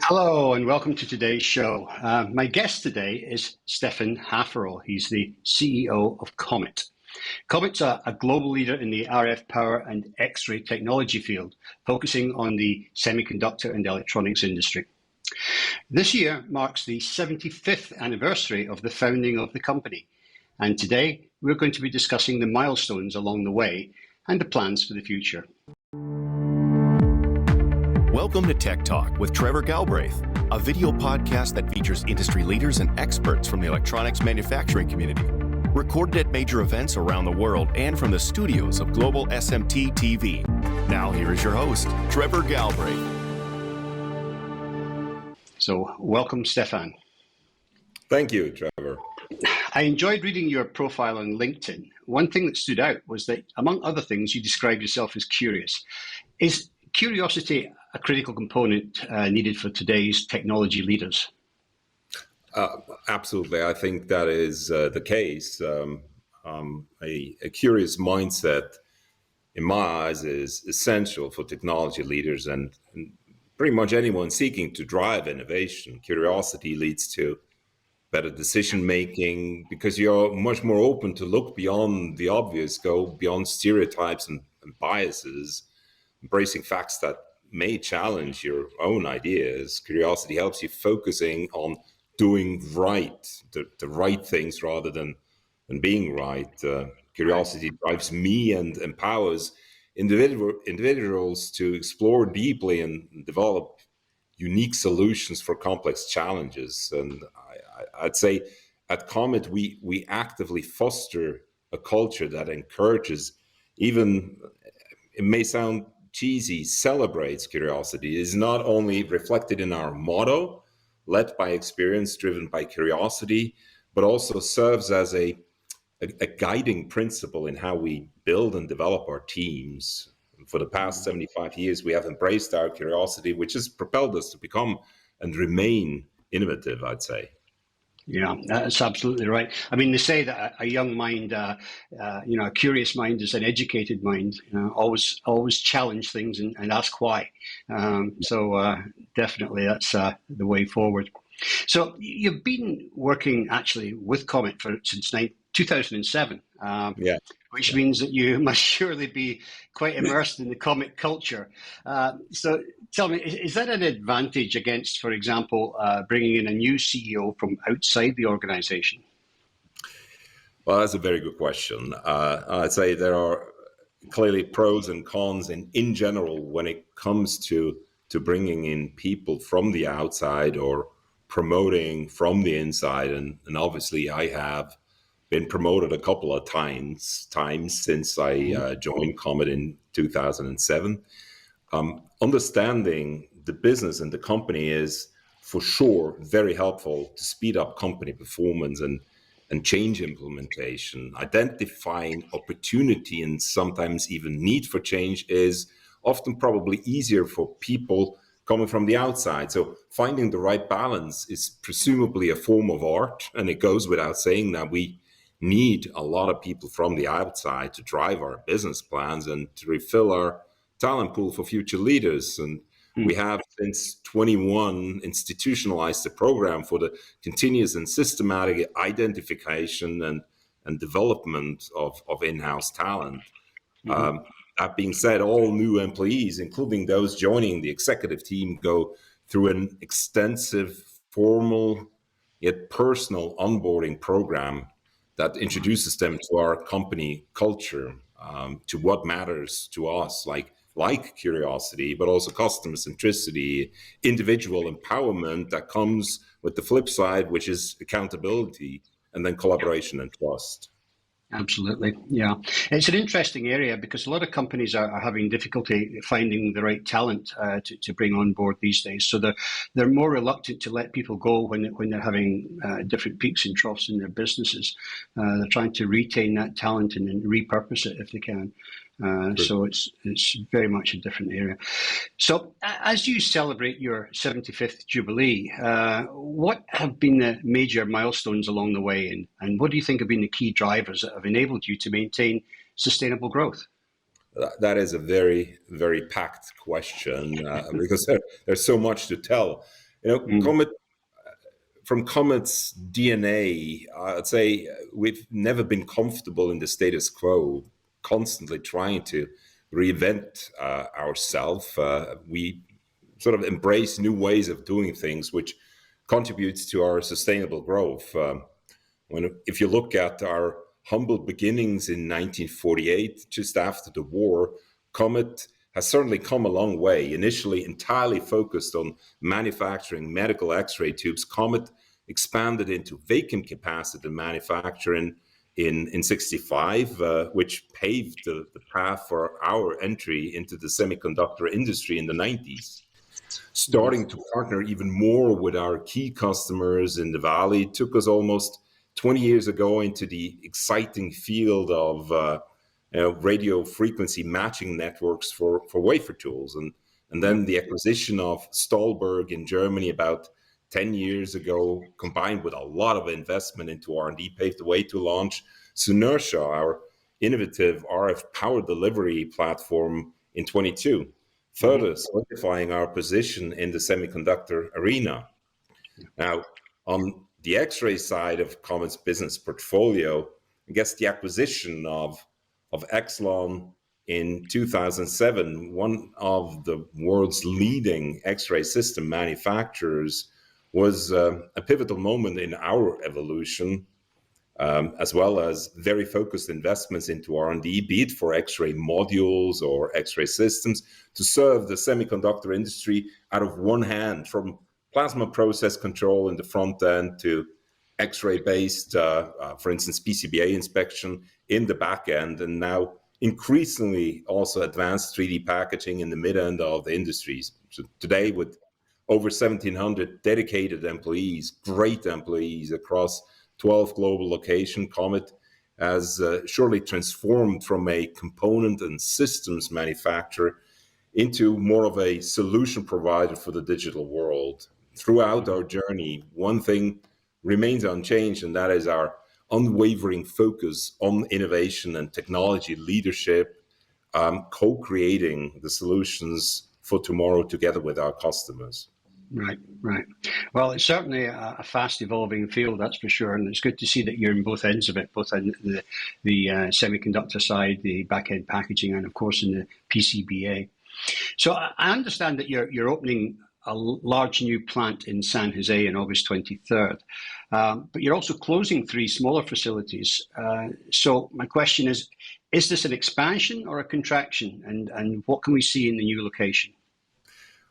Hello and welcome to today's show. My guest today is Stephan Haferl. He's the CEO of COMET. COMET's a global leader in the RF power and X-ray technology field, focusing on the semiconductor and electronics industry. This year marks the 75th anniversary of the founding of the company. And today we're going to be discussing the milestones along the way and the plans for the future. Welcome to Tech Talk with Trevor Galbraith, a video podcast that features industry leaders and experts from the electronics manufacturing community. Recorded at major events around the world and from the studios of Global SMT TV. Now here is your host, Trevor Galbraith. So welcome, Stephan. Thank you, Trevor. I enjoyed reading your profile on LinkedIn. One thing that stood out was that, among other things, you described yourself as curious. Is curiosity a critical component needed for today's technology leaders? Absolutely. I think that is the case. A curious mindset, in my eyes, is essential for technology leaders and pretty much anyone seeking to drive innovation. Curiosity leads to better decision making because you're much more open to look beyond the obvious, go beyond stereotypes and biases, embracing facts that may challenge your own ideas. Curiosity helps you focusing on doing right, the right things rather than being right. Curiosity drives me and empowers individuals to explore deeply and develop unique solutions for complex challenges. And I'd say at COMET, we actively foster a culture that encourages, even, it may sound cheesy, celebrates curiosity. It is not only reflected in our motto, led by experience, driven by curiosity, but also serves as a guiding principle in how we build and develop our teams. For the past 75 years, we have embraced our curiosity, which has propelled us to become and remain innovative, I'd say. Yeah, that's absolutely right. I mean, they say that a young mind, a curious mind is an educated mind. Always challenge things and ask why. Definitely that's the way forward. So you've been working actually with COMET since 2007. Which means that you must surely be quite immersed in the COMET culture. So tell me, is that an advantage against, for example, bringing in a new CEO from outside the organization? Well, that's a very good question. I'd say there are clearly pros and cons in general when it comes to bringing in people from the outside or promoting from the inside. And obviously I have been promoted a couple of times since I joined COMET in 2007. Understanding the business and the company is for sure very helpful to speed up company performance and change implementation. Identifying opportunity and sometimes even need for change is often probably easier for people coming from the outside. So finding the right balance is presumably a form of art, and it goes without saying that we need a lot of people from the outside to drive our business plans and to refill our talent pool for future leaders. And we have since 21 institutionalized the program for the continuous and systematic identification and development of in-house talent. That being said, all new employees, including those joining the executive team, go through an extensive, formal yet personal onboarding program that introduces them to our company culture, to what matters to us, like curiosity, but also customer centricity, individual empowerment that comes with the flip side, which is accountability, and then collaboration and trust. Absolutely, yeah. It's an interesting area because a lot of companies are having difficulty finding the right talent to bring on board these days. So they're more reluctant to let people go when they're having different peaks and troughs in their businesses. They're trying to retain that talent and then repurpose it if they can. So it's very much a different area. So as you celebrate your 75th Jubilee, what have been the major milestones along the way, and what do you think have been the key drivers that have enabled you to maintain sustainable growth? That is a very, very packed question because there's so much to tell. Comet, from Comet's DNA, I'd say we've never been comfortable in the status quo, constantly trying to reinvent ourselves. We sort of embrace new ways of doing things, which contributes to our sustainable growth. If you look at our humble beginnings in 1948, just after the war, Comet has certainly come a long way. Initially entirely focused on manufacturing medical X-ray tubes, Comet expanded into vacuum capacitor manufacturing in 65, which paved the path for our entry into the semiconductor industry in the 90s. Starting to partner even more with our key customers in the Valley took us almost 20 years ago into the exciting field of radio frequency matching networks for wafer tools. And then the acquisition of Stahlberg in Germany about 10 years ago, combined with a lot of investment into R&D, paved the way to launch Synertia, our innovative RF power delivery platform, in 22, further solidifying our position in the semiconductor arena. Now, on the X-ray side of Comet's business portfolio, I guess the acquisition of Exelon in 2007, one of the world's leading X-ray system manufacturers, was a pivotal moment in our evolution, as well as very focused investments into R&D, be it for X-ray modules or X-ray systems, to serve the semiconductor industry out of one hand, from plasma process control in the front end to X-ray based, for instance, PCBA inspection in the back end, and now increasingly also advanced 3D packaging in the mid end of the industries. So today, with over 1,700 dedicated employees, great employees across 12 global locations, Comet has surely transformed from a component and systems manufacturer into more of a solution provider for the digital world. Throughout our journey, one thing remains unchanged, and that is our unwavering focus on innovation and technology leadership, co-creating the solutions for tomorrow together with our customers. Right. Well, it's certainly a fast evolving field, that's for sure. And it's good to see that you're in both ends of it, both on the semiconductor side, the back-end packaging, and of course in the PCBA. So I understand that you're opening a large new plant in San Jose on August 23rd, but you're also closing 3 smaller facilities. So my question is this an expansion or a contraction? And what can we see in the new location?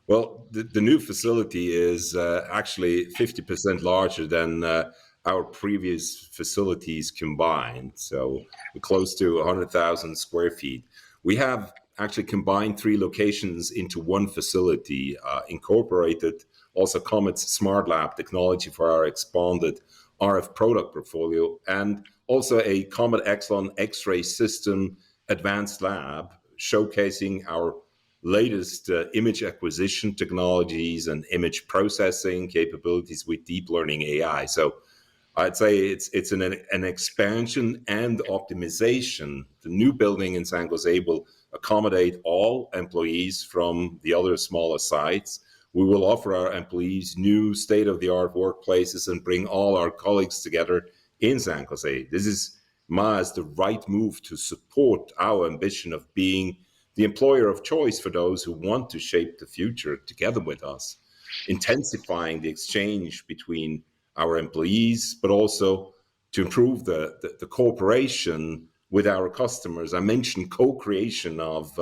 Well, the new facility is actually 50% larger than our previous facilities combined. So we're close to 100,000 square feet. We have actually combined 3 locations into one facility, incorporated also Comet's Smart Lab technology for our expanded RF product portfolio, and also a Comet Exelon X-ray system advanced lab, showcasing our latest image acquisition technologies and image processing capabilities with deep learning AI. So I'd say it's an expansion and optimization. The new building in San Jose will accommodate all employees from the other smaller sites. We will offer our employees new state-of-the-art workplaces and bring all our colleagues together in San Jose. This is the right move to support our ambition of being the employer of choice for those who want to shape the future together with us, intensifying the exchange between our employees, but also to improve the cooperation with our customers. I mentioned co-creation of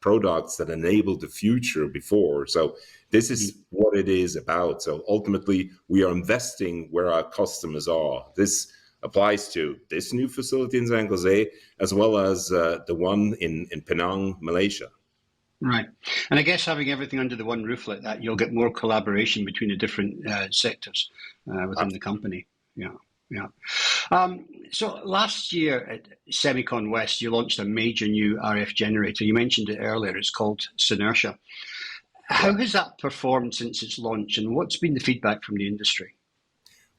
products that enable the future before. So this is what it is about. So ultimately, we are investing where our customers are. This applies to this new facility in San Jose, as well as the one in Penang, Malaysia. Right. And I guess having everything under the one roof like that, you'll get more collaboration between the different sectors within the company. Yeah. So last year at Semicon West, you launched a major new RF generator. You mentioned it earlier. It's called Synertia. How has that performed since its launch, and what's been the feedback from the industry?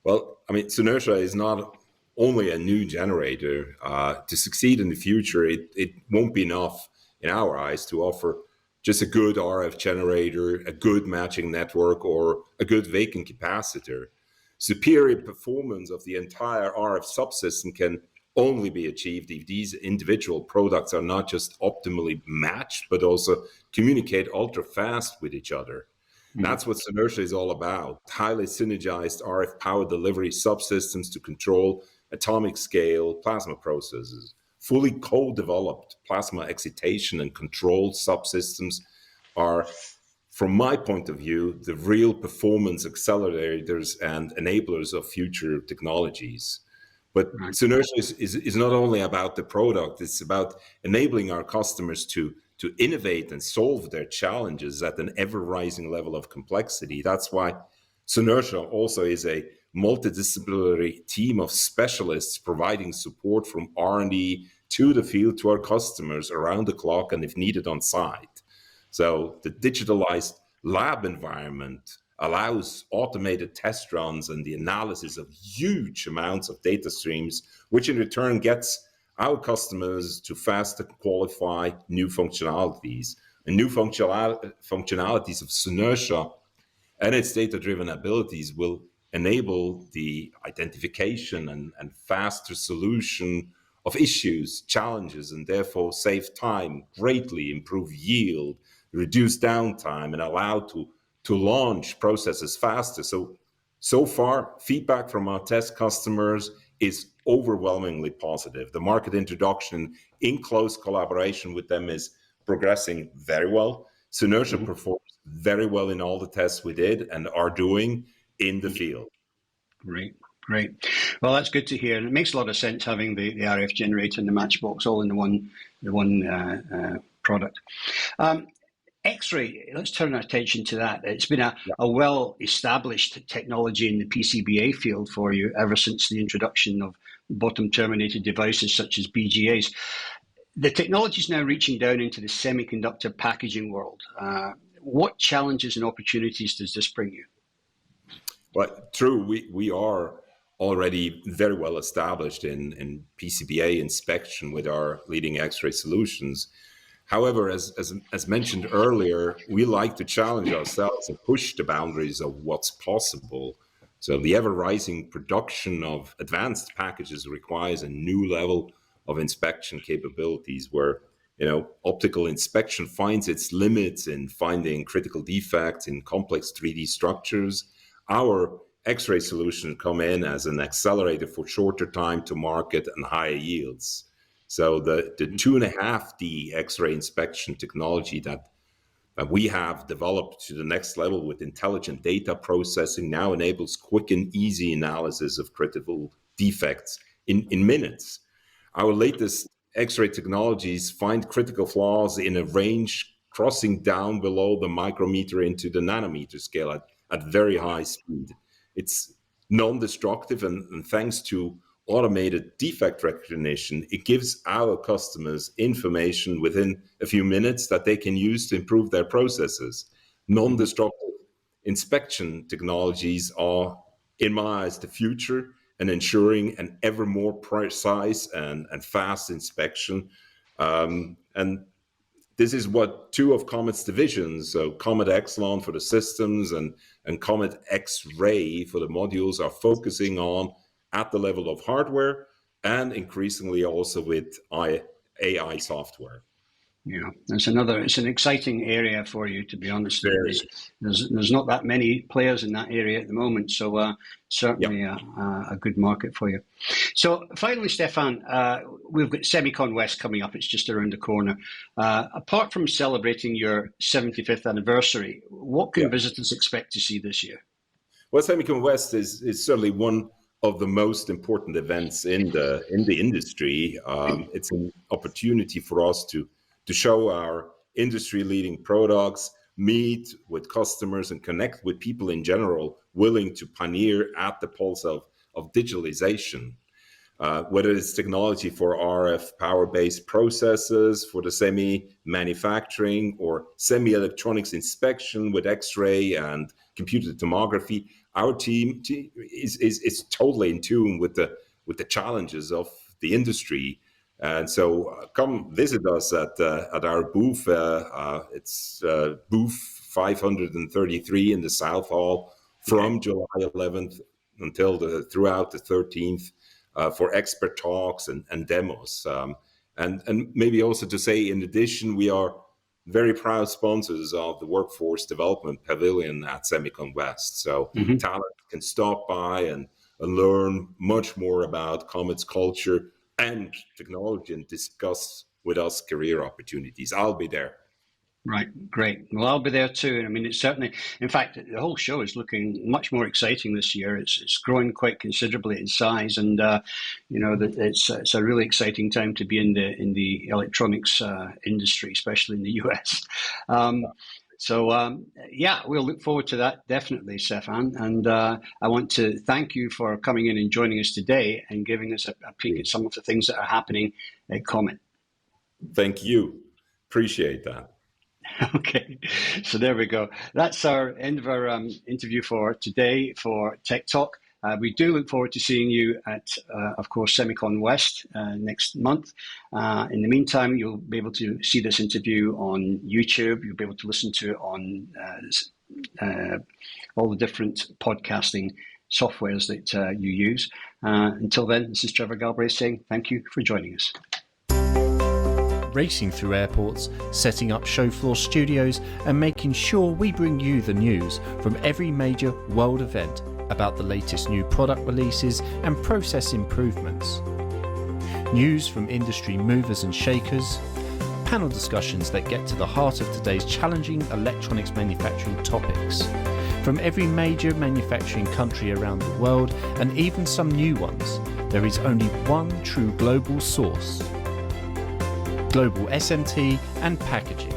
Well, I mean, Synertia is not only a new generator. To succeed in the future, it won't be enough in our eyes to offer just a good RF generator, a good matching network, or a good vacuum capacitor. Superior performance of the entire RF subsystem can only be achieved if these individual products are not just optimally matched, but also communicate ultra fast with each other. That's what Synertia is all about. Highly synergized RF power delivery subsystems to control atomic scale plasma processes. Fully co-developed plasma excitation and control subsystems are, from my point of view, the real performance accelerators and enablers of future technologies. But Synertia is not only about the product, it's about enabling our customers to innovate and solve their challenges at an ever-rising level of complexity. That's why Synertia also is a multidisciplinary team of specialists providing support from R&D to the field to our customers around the clock and if needed on site. So the digitalized lab environment allows automated test runs and the analysis of huge amounts of data streams, which in return gets our customers to faster qualify new functionalities. And new functionalities of Synertia and its data-driven abilities will enable the identification and faster solution of issues, challenges, and therefore save time, greatly improve yield, reduce downtime, and allow to launch processes faster. So far, feedback from our test customers is overwhelmingly positive. The market introduction in close collaboration with them is progressing very well. Synertia performs very well in all the tests we did and are doing in the field. Great. Well, that's good to hear. And it makes a lot of sense having the RF generator and the matchbox all in the one product. X-ray, let's turn our attention to that. It's been a well-established technology in the PCBA field for you ever since the introduction of bottom-terminated devices such as BGAs. The technology is now reaching down into the semiconductor packaging world. What challenges and opportunities does this bring you? Well, true, we are already very well established in PCBA inspection with our leading X-ray solutions. However, as mentioned earlier, we like to challenge ourselves and push the boundaries of what's possible. So the ever-rising production of advanced packages requires a new level of inspection capabilities where, optical inspection finds its limits in finding critical defects in complex 3D structures. Our X-ray solutions come in as an accelerator for shorter time to market and higher yields. So the 2.5D X-ray inspection technology that we have developed to the next level with intelligent data processing now enables quick and easy analysis of critical defects in minutes. Our latest X-ray technologies find critical flaws in a range crossing down below the micrometer into the nanometer scale at very high speed. It's non-destructive, and thanks to automated defect recognition, it gives our customers information within a few minutes that they can use to improve their processes. Non-destructive inspection technologies are, in my eyes, the future and ensuring an ever more precise and fast inspection. And this is what two of COMET's divisions, so COMET Epsilon for the systems and COMET X-ray for the modules, are focusing on at the level of hardware and increasingly also with AI software. Yeah, it's an exciting area for you, to be honest. There's not that many players in that area at the moment, so certainly a good market for you. So finally, Stephan, we've got Semicon West coming up. It's just around the corner. Apart from celebrating your 75th anniversary, what can visitors expect to see this year? Well, Semicon West is certainly one of the most important events in the industry. It's an opportunity for us to show our industry-leading products, meet with customers, and connect with people in general willing to pioneer at the pulse of digitalization. Whether it's technology for RF power-based processes, for the semi-manufacturing, or semi-electronics inspection with X-ray and computer tomography, our team is totally in tune with the challenges of the industry. And so come visit us at our booth. It's booth 533 in the South Hall from July 11th until throughout the 13th for expert talks and demos. And maybe also to say, in addition, we are very proud sponsors of the Workforce Development Pavilion at Semicon West. So talent can stop by and learn much more about COMET's culture and technology and discuss with us career opportunities. I'll be there. Right, great. Well, I'll be there too. I mean, it's certainly, in fact, the whole show is looking much more exciting this year. It's growing quite considerably in size, and it's a really exciting time to be in the electronics industry, especially in the US. We'll look forward to that, definitely, Stephan. And I want to thank you for coming in and joining us today and giving us a peek at some of the things that are happening at COMET. Thank you. Appreciate that. Okay, so there we go. That's our end of our interview for today for Tech Talk. We do look forward to seeing you at, of course, Semicon West next month. In the meantime, you'll be able to see this interview on YouTube. You'll be able to listen to it on all the different podcasting softwares that you use. Until then, this is Trevor Galbraith saying thank you for joining us. Racing through airports, setting up show floor studios, and making sure we bring you the news from every major world event about the latest new product releases and process improvements. News from industry movers and shakers, panel discussions that get to the heart of today's challenging electronics manufacturing topics, from every major manufacturing country around the world, and even some new ones. There is only one true global source: Global SMT and Packaging.